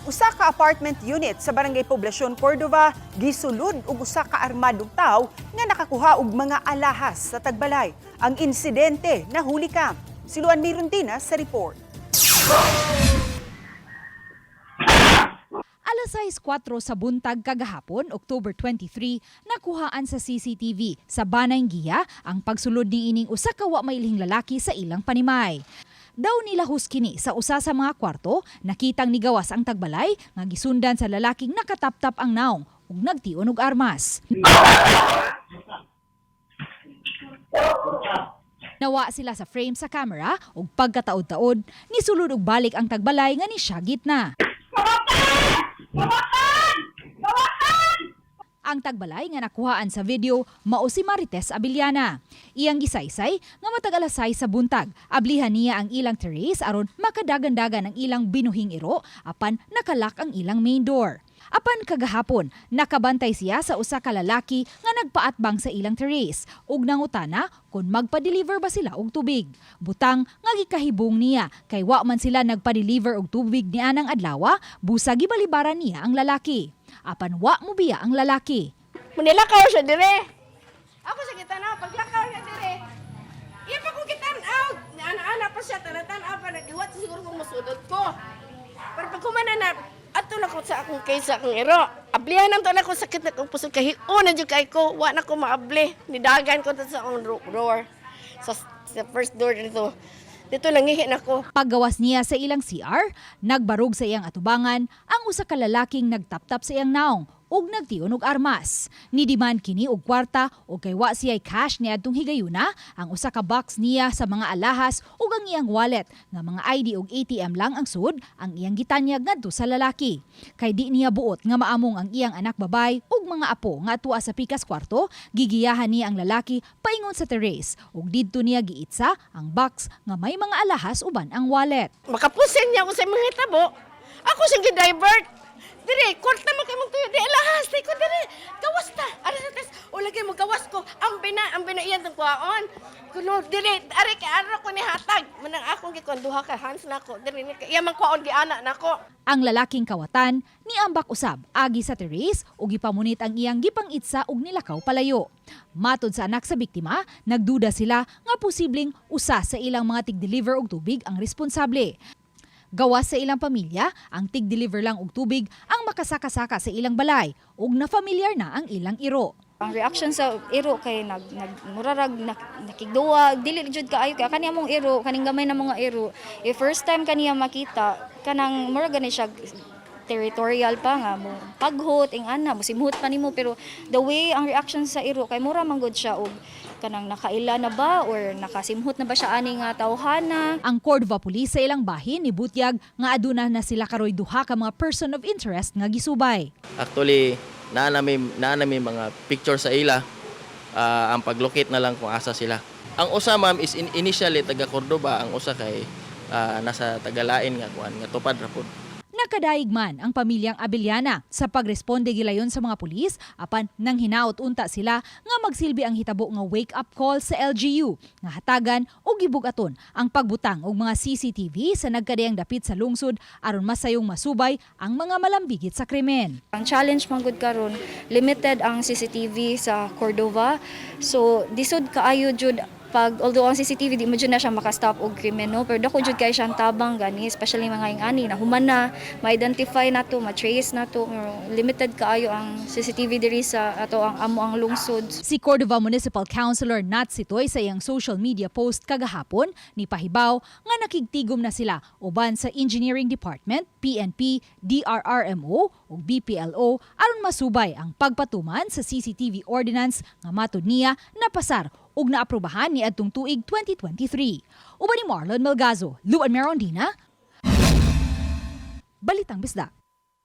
Usa ka apartment unit sa Barangay Poblacion, Cordova gisulod og usa ka armadong tawo nga nakakuha og mga alahas sa Tagbalay. Ang insidente nahuli ka. Si Luan Mirundina sa report. Alas 6:04 sa buntag kagahapon, October 23, nakuhaan sa CCTV sa Banay Giya ang pagsulod ni ining usa ka wa mailhing lalaki sa ilang panimay. Daw nila huskini sa usa sa mga kwarto, nakitang nigawas ang Tagbalay nga gisundan sa lalaking nakataptap ang naong ug nagtion og armas. Nawa sila sa frame sa camera ug pagkataod-taod nisulod og balik ang Tagbalay nga nisyagit na. Ang Tagbalay nga nakuhaan sa video mao si Marites Abiliana. Iyang gisaysay nga matag alas 6 sa buntag, ablihan niya ang ilang terrace aron makadagan-dagan ang ilang binuhing iro apan nakalak ang ilang main door. Apan kagahapon, nakabantay siya sa usa ka lalaki nga nagpaatbang sa ilang terrace ug nangutana kung magpa-deliver ba sila og tubig. Butang nga gikahibong niya kay wa man sila nagpa-deliver og tubig nianang adlaw, busa gibalibaran niya ang lalaki. Apan wa mo biya ang lalaki. Manilakaw siya dire. Ako sa kitanaw, paglakaw niya dire. Iya pa kong kitanaw. Ana-ana pa siya, tanatan-aw pa. Nagiwat siguro kung masudod ko. Pero pag kumana na, ato na ko sa akong kaysa akong iro. Ablihan naman na ko sakit na kong puso kahi. Na dyan kay ko, wa na ko maabli. Nidagan ko sa akong door. Sa first door dito. Dito nangihi na ko. Paggawas niya sa ilang CR, nagbarog sa iyang atubangan ang usa ka lalaking nagtaptap sa iyang naong ug nagtion og armas. Nidiman kini og kwarta ug kay wa siya'y cash niadtong higayuna, ang usa ka box niya sa mga alahas ug ang iyang wallet nga mga ID ug ATM lang ang sud ang iyang gitanyag ngadto sa lalaki. Kay di niya buot nga maamong ang iyang anak babay ug mga apo nga tua sa pikas kwarto, gigiyahan niya ang lalaki paingon sa terrace ug didto niya giitsa ang box nga may mga alahas uban ang wallet. Makapusin niya ako sa mga tabo. Ako siyang gi-divert. Dire, kwarta mo kayo mong tuyo. Di, alahas, di ko dire. Gawas ta. Ara sa test. O lagi mo gawas ko. Ang bina iyan ng kuhaon. Kuno, dire, ari ka, ara ko ni hatag. Manang akong gikonduha ka, hands na ko. Dire, iya man kuhaon, giana na ko. Ang lalaking kawatan, niambak usab, agi sa terrace, o gipamunit ang iyang gipangitsa og nilakaw palayo. Matod sa anak sa biktima, nagduda sila nga posibleng usa sa ilang mga tig-deliver og tubig ang responsable. Gawas sa ilang pamilya, ang tig-deliver lang og tubig ang makasaka-saka sa ilang balay ug na familiar na ang ilang iro. Ang reaction sa iro kay murarag nakigduwa, dili jud kaayo kay kani among iro, kaning gamay na mga iro. First time kaniya makita, kanang mura gani siya territorial pa nga mo paghot ing ana mo simhot pa nimo, pero the way ang reaction sa iro kay mura man gud siya og kanang nakaila na ba or nakasimhot na ba siya ani nga tawhana. Ang Cordova Police sa ilang bahin ni butyag nga aduna na sila karoy duha ka mga person of interest nga gisubay. Actually, naa nami mga picture sa ila. Ang paglocate na lang kung asa sila. Ang usa ma'am is initially taga Cordova, ang usa kay nasa Tagalain nga kuan nga tupad ra pud. Nakadaig man ang pamilyang Abiliana sa pagresponde gilayon sa mga pulis apan nang hinaot unta sila nga magsilbi ang hitabo nga wake-up call sa LGU nga hatagan o gibugaton ang pagbutang og mga CCTV sa nagkadayang dapit sa lungsod aron masayong masubay ang mga malambigit sa krimen. Ang challenge man gud karon, limited ang CCTV sa Cordova. So disod kaayo jud although ang CCTV di mo dyan na siya makastop og krimen, no? Pero dako jud kay siyang tabang gani, especially mga ingani na human na ma-identify nato, ma-trace nato. Limited kaayo ang CCTV diri sa ato ang amo ang lungsod. Si Cordova Municipal Councilor Nat Sitoy sa iyang social media post kagahapon ni pahibaw nga nakigtigom na sila uban sa Engineering Department, PNP, DRRMO ug BPLO aron masubay ang pagpatuman sa CCTV ordinance nga matud niya napasar ug naaprubahan ni adtong tuig 2023. Uban ni Marlon Melgazo, Luan Mirundina, Balitang Bisdak.